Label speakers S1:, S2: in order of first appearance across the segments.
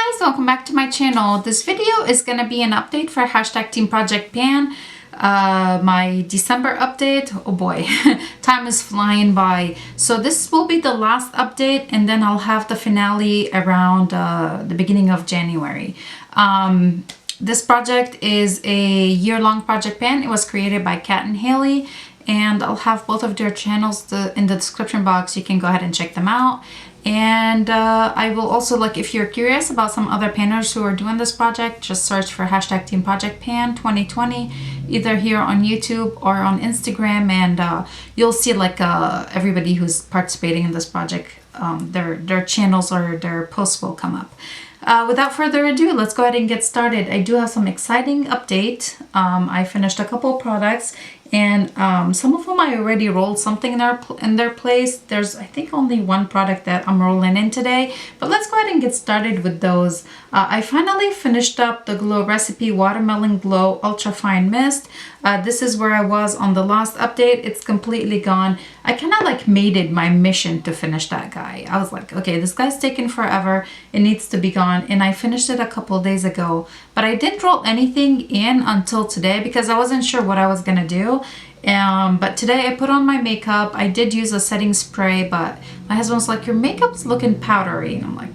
S1: guys, welcome back to my channel. This video is going to be an update for #teamprojectpan. My December update. Oh boy, time is flying by. So this will be the last update, and then I'll have the finale around the beginning of January. This project is a year-long project pan. It was created by Kat and Hailey, and I'll have both of their channels in the description box. You can go ahead and check them out. And I will also, like, if you're curious about some other panners who are doing this project, just search for #teamprojectpan 2020 either here on YouTube or on Instagram, and you'll see like everybody who's participating in this project, their channels or their posts will come up. Without further ado, let's go ahead and get started. I do have some exciting update. I finished a couple products, and some of them I already rolled something in their place. There's, I think, only one product that I'm rolling in today, but let's go ahead and get started with those. I finally finished up the Glow Recipe Watermelon Glow Ultra Fine Mist. This is where I was on the last update. It's completely gone. I kind of like made it my mission to finish that guy. I was like, okay, this guy's taking forever. It needs to be gone. And I finished it a couple days ago, but I didn't roll anything in until today because I wasn't sure what I was gonna do. But today I put on my makeup. I did use a setting spray, but my husband was like, your makeup's looking powdery. And I'm like,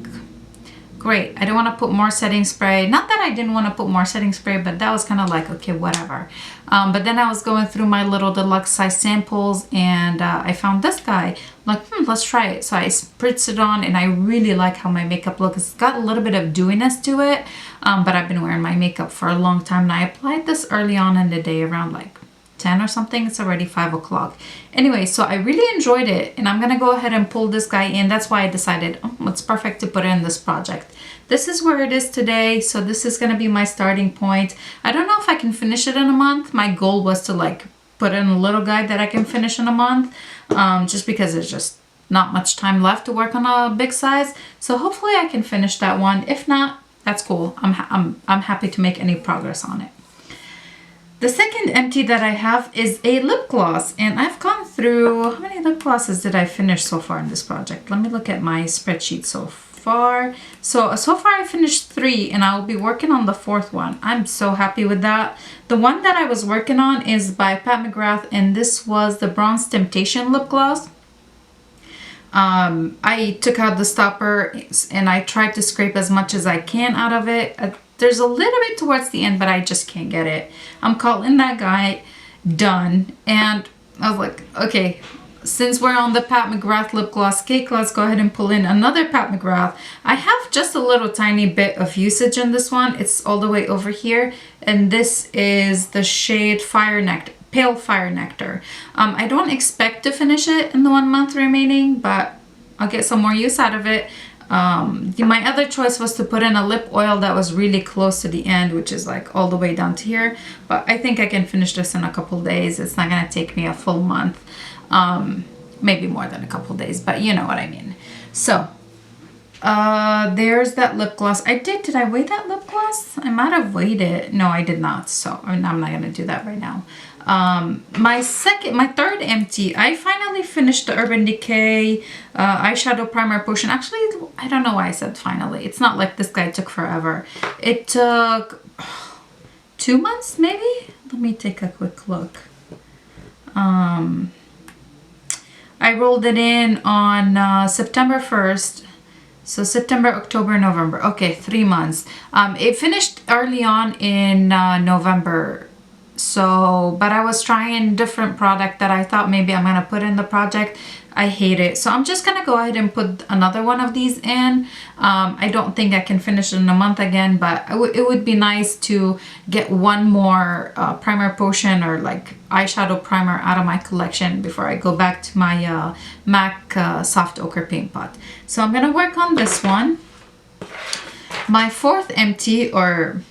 S1: great. I don't want to put more setting spray. Not that I didn't want to put more setting spray, but that was kind of like, okay, whatever. But then I was going through my little deluxe size samples, and I found this guy. I'm like, let's try it. So I spritzed it on, and I really like how my makeup looks. It's got a little bit of dewiness to it, but I've been wearing my makeup for a long time, and I applied this early on in the day around like 10 or something. It's already 5 o'clock. Anyway, so I really enjoyed it, and I'm gonna go ahead and pull this guy in. That's why I decided, oh, it's perfect to put in this project. This is where it is today, so this is gonna be my starting point. I don't know if I can finish it in a month. My goal was to like put in a little guy that I can finish in a month, just because there's just not much time left to work on a big size. So hopefully I can finish that one. If not, that's cool. I'm happy to make any progress on it. The second empty that I have is a lip gloss, and I've gone through, how many lip glosses did I finish so far in this project? Let me look at my spreadsheet so far. So far I finished 3, and I'll be working on the 4th one. I'm so happy with that. The one that I was working on is by Pat McGrath, and this was the Bronze Temptation lip gloss. I took out the stopper, and I tried to scrape as much as I can out of it. There's a little bit towards the end, but I just can't get it. I'm calling that guy done. And I was like, okay, since we're on the Pat McGrath lip gloss cake, let's go ahead and pull in another Pat McGrath. I have just a little tiny bit of usage in this one. It's all the way over here. And this is the shade Fire Nectar, Pale Fire Nectar. I don't expect to finish it in the 1 month remaining, but I'll get some more use out of it. My other choice was to put in a lip oil that was really close to the end, which is like all the way down to here, but I think I can finish this in a couple days. It's not gonna take me a full month, maybe more than a couple days, but you know what I mean. So there's that lip gloss. Did I weigh that lip gloss? I might have weighed it. No, I did not, so I'm not gonna do that right now. My third empty, I finally finished the Urban Decay eyeshadow primer potion. Actually, I don't know why I said finally. It's not like this guy took forever. It took 2 months, maybe? Let me take a quick look. I rolled it in on September 1st. So September, October, November. Okay, 3 months. It finished early on in November. So, but I was trying different product that I thought maybe I'm gonna put in the project. I hate it. So I'm just gonna go ahead and put another one of these in. I don't think I can finish it in a month again, but it would be nice to get one more primer potion or like eyeshadow primer out of my collection before I go back to my MAC Soft Ochre Paint Pot. So I'm gonna work on this one. My 4th empty, or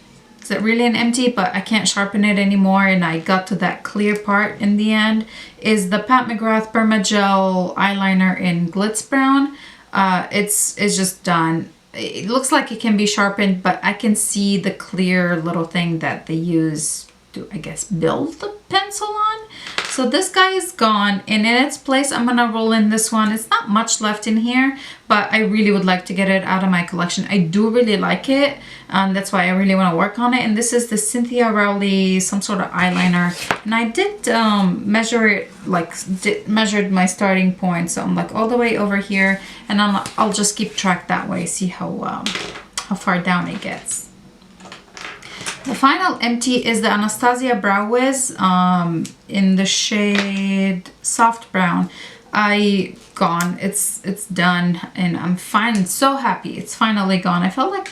S1: is it really an empty, but I can't sharpen it anymore, and I got to that clear part in the end, is the Pat McGrath Permagel eyeliner in Glitz Brown. It's just done. It looks like it can be sharpened, but I can see the clear little thing that they use to, I guess, build the pencil on. So this guy is gone, and in its place I'm gonna roll in this one. It's not much left in here, but I really would like to get it out of my collection. I do really like it, that's why I really want to work on it. And this is the Cynthia Rowley, some sort of eyeliner, and I did measure it, like measured my starting point, so I'm like all the way over here, and I'll just keep track that way, see how far down it gets. The final empty is the Anastasia Brow Wiz in the shade Soft Brown. It's done, and I'm fine, so happy it's finally gone. I felt like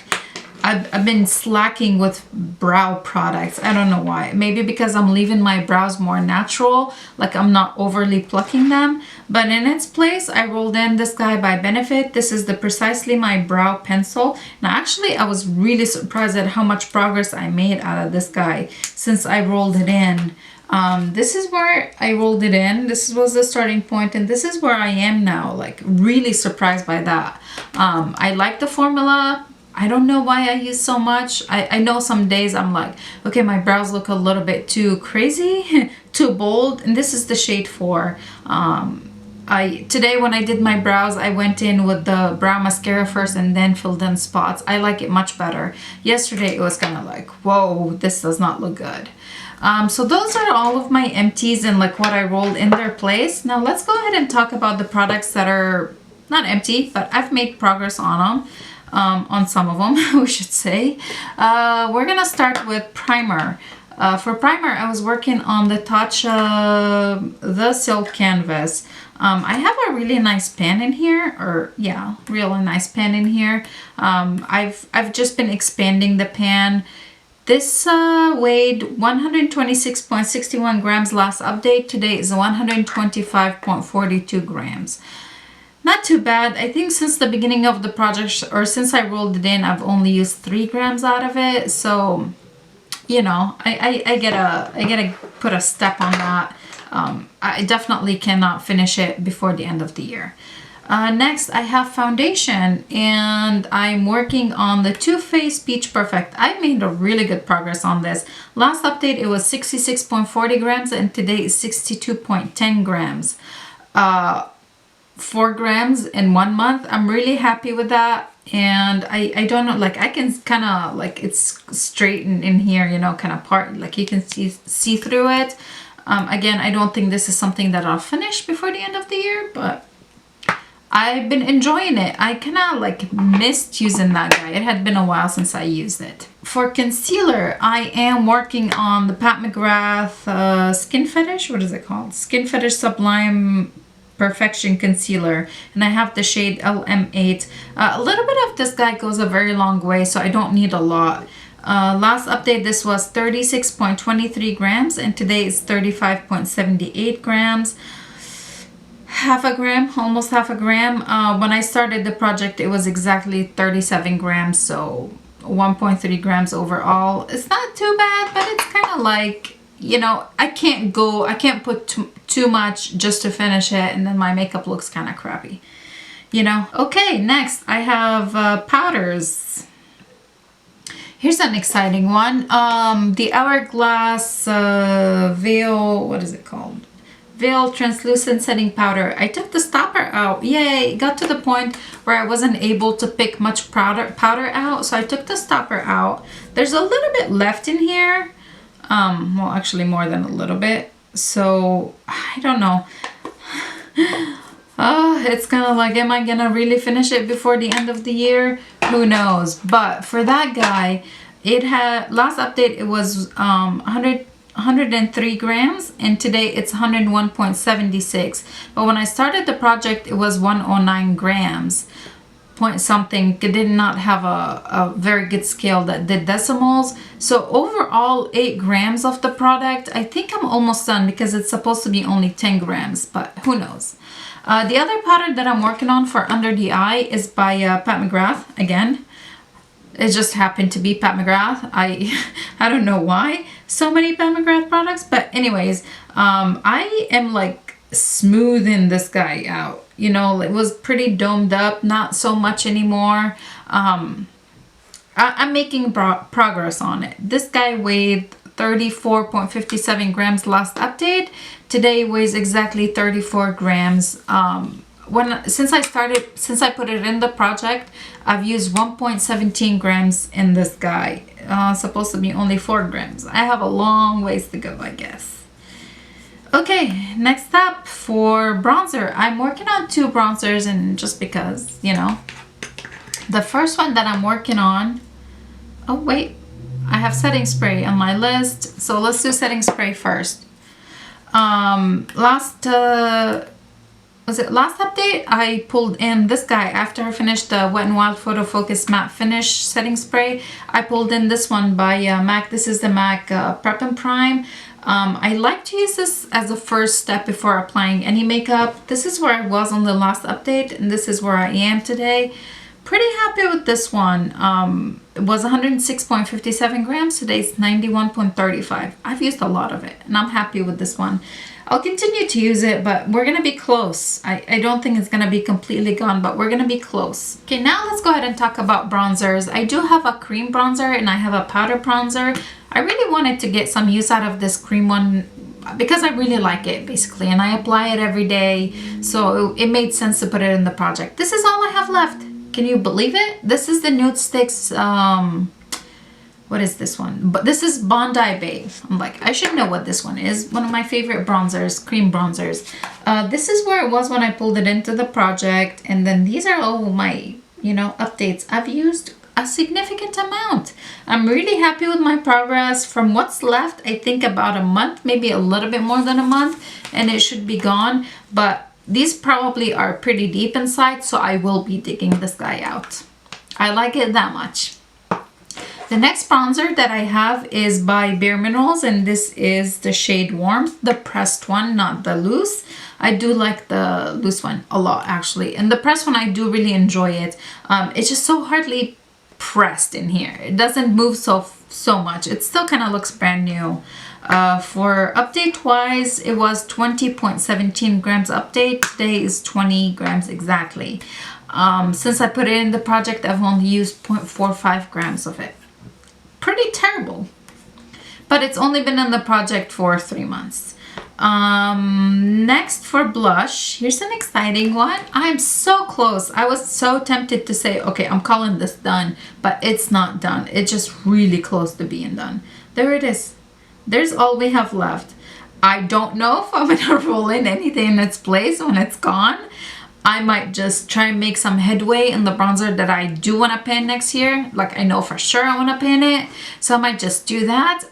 S1: I've been slacking with brow products. I don't know why. Maybe because I'm leaving my brows more natural, like I'm not overly plucking them. But in its place, I rolled in this guy by Benefit. This is the Precisely My Brow Pencil. Now actually, I was really surprised at how much progress I made out of this guy since I rolled it in. This is where I rolled it in. This was the starting point, and this is where I am now, like really surprised by that. I like the formula. I don't know why I use so much. I know some days I'm like, okay, my brows look a little bit too crazy, too bold, and this is the shade 4. Today when I did my brows, I went in with the brow mascara first and then filled in spots. I like it much better. Yesterday it was kind of like, whoa, this does not look good. So those are all of my empties and like what I rolled in their place. Now let's go ahead and talk about the products that are not empty, but I've made progress on them. On some of them, we should say. We're gonna start with primer. For primer, I was working on the Tatcha, the Silk Canvas. I have a really nice pen in here, or yeah, really nice pen in here. I've just been expanding the pan. This weighed 126.61 grams last update. Today is 125.42 grams. Not too bad. I think since the beginning of the project, or since I rolled it in, I've only used 3 grams out of it. So, you know, I gotta put a step on that. I definitely cannot finish it before the end of the year. Next, I have foundation, and I'm working on the Too Faced Peach Perfect. I made a really good progress on this. Last update, it was 66.40 grams, and today is 62.10 grams. 4 grams in 1 month. I'm really happy with that. And I don't know, like I can kind of like, it's straightened in here, you know, kind of part, like you can see through it. Again, I don't think this is something that I'll finish before the end of the year, but I've been enjoying it. I kind of like missed using that guy. It had been a while since I used it. For concealer, I am working on the Pat McGrath Skin Fetish. What is it called? Skin Fetish Sublime Perfection Concealer, and I have the shade LM8. A little bit of this guy goes a very long way, so I don't need a lot. Last update, this was 36.23 grams, and today is 35.78 grams. Half a gram, almost half a gram. When I started the project, it was exactly 37 grams, so 1.3 grams overall. It's not too bad, but it's kind of like, you know, I can't put too much just to finish it, and then my makeup looks kind of crappy, you know. Okay, next I have powders. Here's an exciting one. The Hourglass Veil, what is it called? Veil Translucent Setting Powder. I took the stopper out. Yay, it got to the point where I wasn't able to pick much powder out, so I took the stopper out. There's a little bit left in here. Well, actually more than a little bit. So, I don't know. It's kind of like, am I gonna really finish it before the end of the year? Who knows? But for that guy, it had, last update, it was 103 grams, and today it's 101.76. But when I started the project, it was 109 grams. Point something. It did not have a very good scale that did decimals. So overall 8 grams of the product. I think I'm almost done because it's supposed to be only 10 grams, but who knows. The other powder that I'm working on for under the eye is by Pat McGrath again. It just happened to be Pat McGrath. I don't know why so many Pat McGrath products, but anyways, I am like smoothing this guy out. You know, it was pretty domed up, not so much anymore. I'm making progress on it. This guy weighed 34.57 grams last update. Today weighs exactly 34 grams. Since I put it in the project, I've used 1.17 grams in this guy. Supposed to be only 4 grams. I have a long ways to go, I guess. Okay, next up for bronzer. I'm working on 2 bronzers, and just because, you know. The first one that I'm working on, oh wait, I have setting spray on my list, so let's do setting spray first. Last update, I pulled in this guy after I finished the Wet n Wild Photo Focus Matte Finish setting spray. I pulled in this one by MAC. This is the MAC Prep and Prime. I like to use this as a first step before applying any makeup. This is where I was on the last update, and this is where I am today. Pretty happy with this one. It was 106.57 grams. Today's 91.35. I've used a lot of it, and I'm happy with this one. I'll continue to use it, but we're going to be close. I don't think it's going to be completely gone, but we're going to be close. Okay, now let's go ahead and talk about bronzers. I do have a cream bronzer, and I have a powder bronzer. I really wanted to get some use out of this cream one because I really like it, basically, and I apply it every day, so it made sense to put it in the project. This is all I have left. Can you believe it? This is the Nude Sticks, what is this one? But this is Bondi Bay. I'm like, I should know what this one is. One of my favorite bronzers, cream bronzers. This is where it was when I pulled it into the project. And then these are all my, you know, updates. I've used a significant amount. I'm really happy with my progress. From what's left, I think about a month, maybe a little bit more than a month, and it should be gone. But these probably are pretty deep inside, so I will be digging this guy out. I like it that much. The next bronzer that I have is by Bareminerals, and this is the shade Warmth, the pressed one, not the loose. I do like the loose one a lot, actually. And the pressed one, I do really enjoy it. It's just so hardly pressed in here. It doesn't move so much. It still kind of looks brand new. For update wise, it was 20.17 grams update. Today is 20 grams exactly. Since I put it in the project, I've only used 0.45 grams of it. Pretty terrible, but it's only been in the project for 3 months. Next for blush, here's an exciting one. I'm so close. I was so tempted to say, okay, I'm calling this done, but it's not done. It's just really close to being done. There it is. There's all we have left. I don't know if I'm gonna roll in anything in its place when it's gone. I might just try and make some headway in the bronzer that I do want to pan next year. Like, I know for sure I want to pan it, so I might just do that.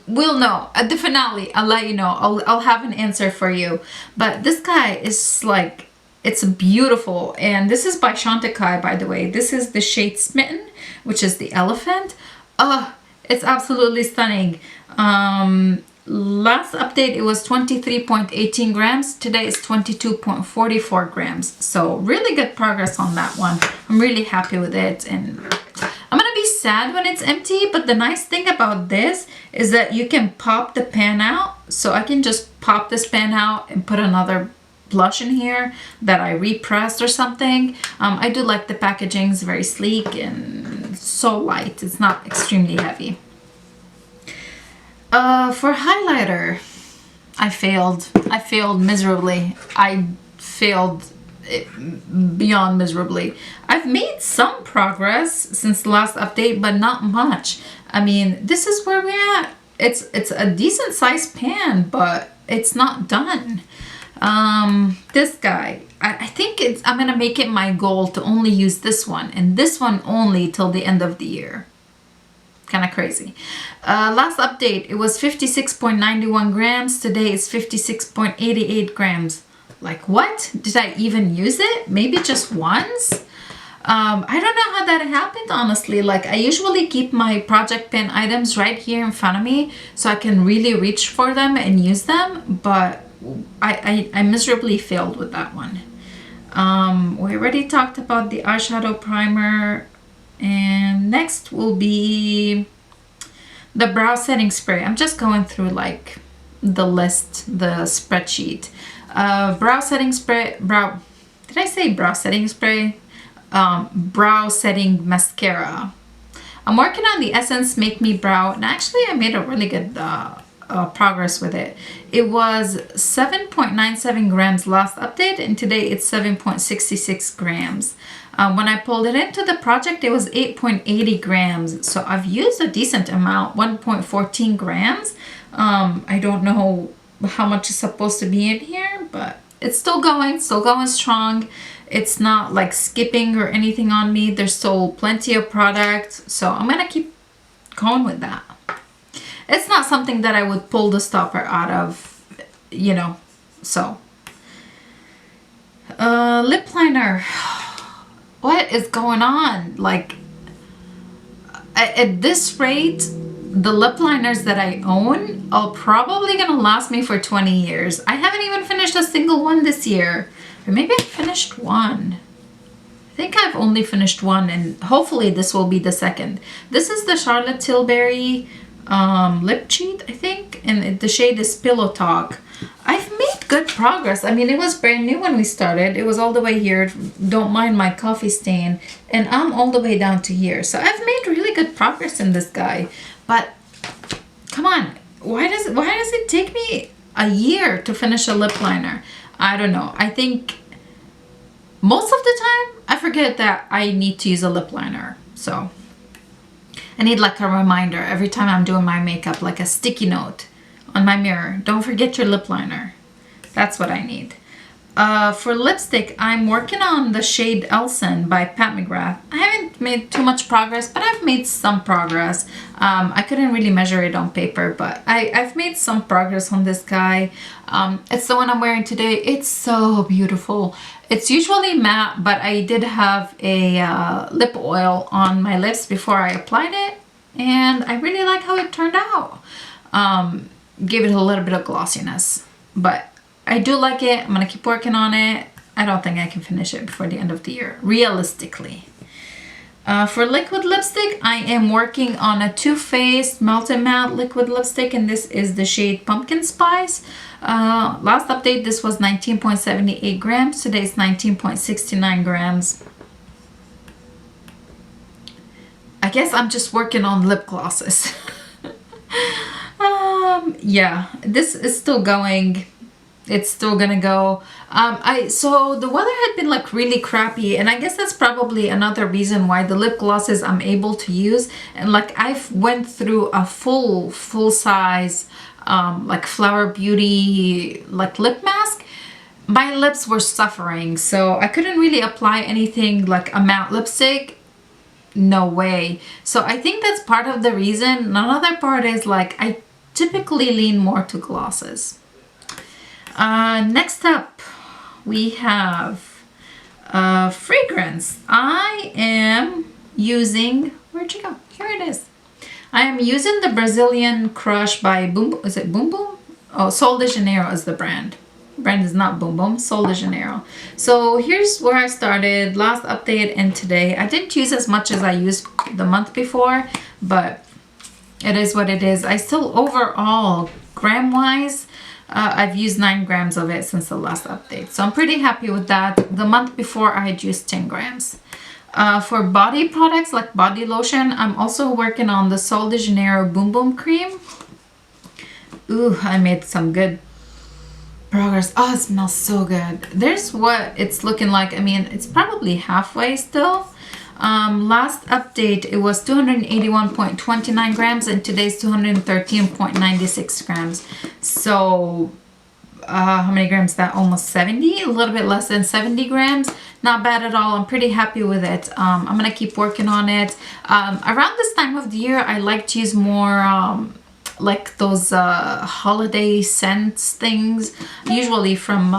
S1: We'll know at the finale. I'll let you know. I'll have an answer for you. But this guy is like, it's beautiful, and this is by Chantecaille, by the way. This is the shade Smitten, which is the elephant. It's absolutely stunning. Last update, it was 23.18 grams. Today is 22.44 grams. So really good progress on that one. I'm really happy with it, and I'm gonna be sad when it's empty, but the nice thing about this is that you can pop the pan out. So I can just pop this pan out and put another blush in here that I repressed or something. I do like the packaging. It's very sleek and so light. It's not extremely heavy. For highlighter, I failed. I failed miserably. I failed beyond miserably. I've made some progress since the last update, but not much. I mean, this is where we're at. It's a decent sized pan, but it's not done. This guy, I think I'm gonna make it my goal to only use this one, and this one only till the end of the year. Kind of crazy. Last update, it was 56.91 grams. Today is 56.88 grams. Like, what? Did I even use it? Maybe just once? I don't know how that happened, honestly. Like, I usually keep my project pan items right here in front of me so I can really reach for them and use them, but I miserably failed with that one. We already talked about the eyeshadow primer, and next will be the brow setting spray. I'm just going through like the list, the spreadsheet. Brow setting spray, did I say brow setting spray? Brow setting mascara. I'm working on the Essence Make Me Brow, and actually I made a really good progress with it. It was 7.97 grams last update, and today it's 7.66 grams. When I pulled it into the project, it was 8.80 grams. So I've used a decent amount, 1.14 grams. I don't know how much is supposed to be in here, but it's still going strong. It's not like skipping or anything on me. There's still plenty of product. So I'm gonna keep going with that. It's not something that I would pull the stopper out of, you know, so. Lip liner. What is going on? Like, at this rate, the lip liners that I own are probably gonna last me for 20 years. I haven't even finished a single one this year. Or maybe I finished one. I think I've only finished one, and hopefully this will be the second. This is the Charlotte Tilbury lip cheat, I think, and the shade is Pillow Talk. I've made good progress. I mean, it was brand new when we started. It was all the way here. Don't mind my coffee stain. And I'm all the way down to here. So I've made really good progress in this guy. But come on, why does it take me a year to finish a lip liner? I don't know. I think most of the time I forget that I need to use a lip liner. So I need like a reminder every time I'm doing my makeup, like a sticky note on my mirror. Don't forget your lip liner. That's what I need. For lipstick, I'm working on the shade Elson by Pat McGrath. I haven't made too much progress, but I've made some progress. I couldn't really measure it on paper, but I've made some progress on this guy. It's the one I'm wearing today. It's so beautiful. It's usually matte, but I did have a lip oil on my lips before I applied it, and I really like how it turned out. Give it a little bit of glossiness, but I do like it. I'm gonna keep working on it. I don't think I can finish it before the end of the year, realistically. For liquid lipstick, I am working on a Too Faced Melted Matte liquid lipstick, and this is the shade Pumpkin Spice. Last update, this was 19.78 grams. Today it's 19.69 grams. I guess I'm just working on lip glosses. Yeah, this is still going. It's still gonna go. So the weather had been like really crappy, and I guess that's probably another reason why the lip glosses I'm able to use, and like I've went through a full size like Flower Beauty like lip mask. My lips were suffering, so I couldn't really apply anything like a matte lipstick. No way. So I think that's part of the reason. Another part is like I typically lean more to glosses. Next up, we have fragrance. I am using, where'd you go? Here it is. I am using the Brazilian Crush by Boom. Is it Boom Boom? Oh, Sol de Janeiro is the brand. Brand is not Boom Boom, Sol de Janeiro. So here's where I started. Last update and today. I didn't use as much as I used the month before, but it is what it is. I still overall, gram-wise, I've used 9 grams of it since the last update. So I'm pretty happy with that. The month before I had used 10 grams. For body products like body lotion, I'm also working on the Sol de Janeiro Boom Boom Cream. Ooh, I made some good progress. Oh, it smells so good. There's what it's looking like. I mean, it's probably halfway still. Last update, it was 281.29 grams, and today's 213.96 grams. So how many grams is that? Almost 70, a little bit less than 70 grams. Not bad at all. I'm pretty happy with it. I'm gonna keep working on it. Around this time of the year, I like to use more like those holiday scents things, usually from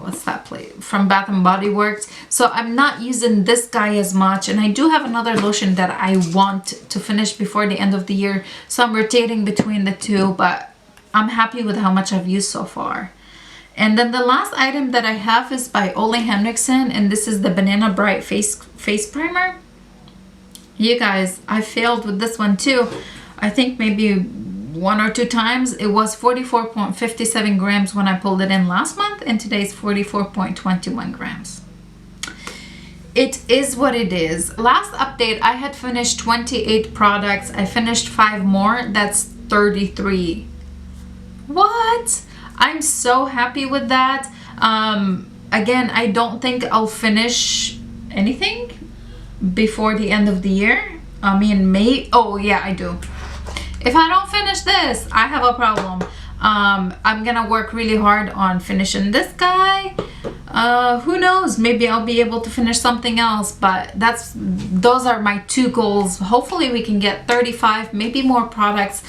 S1: what's that place, from Bath and Body Works. So I'm not using this guy as much, and I do have another lotion that I want to finish before the end of the year, so I'm rotating between the two, but I'm happy with how much I've used so far. And then the last item that I have is by Ole Henriksen, and this is the Banana Bright face primer. You guys, I failed with this one too. I think maybe 1 or 2 times. It was 44.57 grams when I pulled it in last month, and today's 44.21 grams. it is what it is. Last update, I had finished 28 products. I finished 5 more. That's 33. What? I'm so happy with that. Again, I don't think I'll finish anything before the end of the year. I mean, May. Oh yeah, I do. If I don't finish this, I have a problem. I'm gonna work really hard on finishing this guy. Who knows, maybe I'll be able to finish something else, but those are my 2 goals. Hopefully we can get 35, maybe more products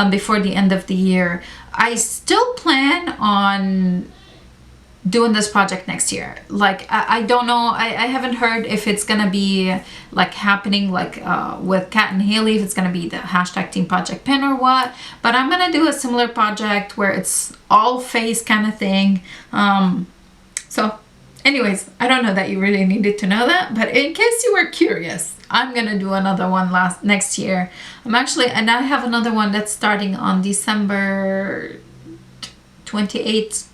S1: before the end of the year. I still plan on doing this project next year. Like I don't know, I haven't heard if it's gonna be like happening like with Kat and Hailey, if it's gonna be the hashtag Team Project Pan or what, but I'm gonna do a similar project where it's all face kind of thing. So anyways, I don't know that you really needed to know that, but in case you were curious, I'm gonna do another one next year. And I have another one that's starting on December 28th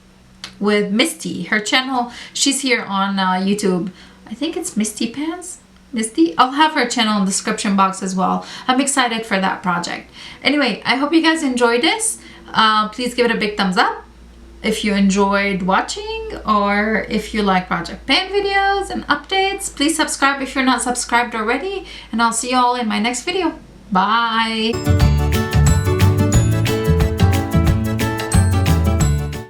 S1: with Misty. Her channel, she's here on YouTube. I think it's Misty Pants. Misty? I'll have her channel in the description box as well. I'm excited for that project. Anyway, I hope you guys enjoyed this. Please give it a big thumbs up if you enjoyed watching, or if you like Project Pan videos and updates. Please subscribe if you're not subscribed already, and I'll see you all in my next video. Bye!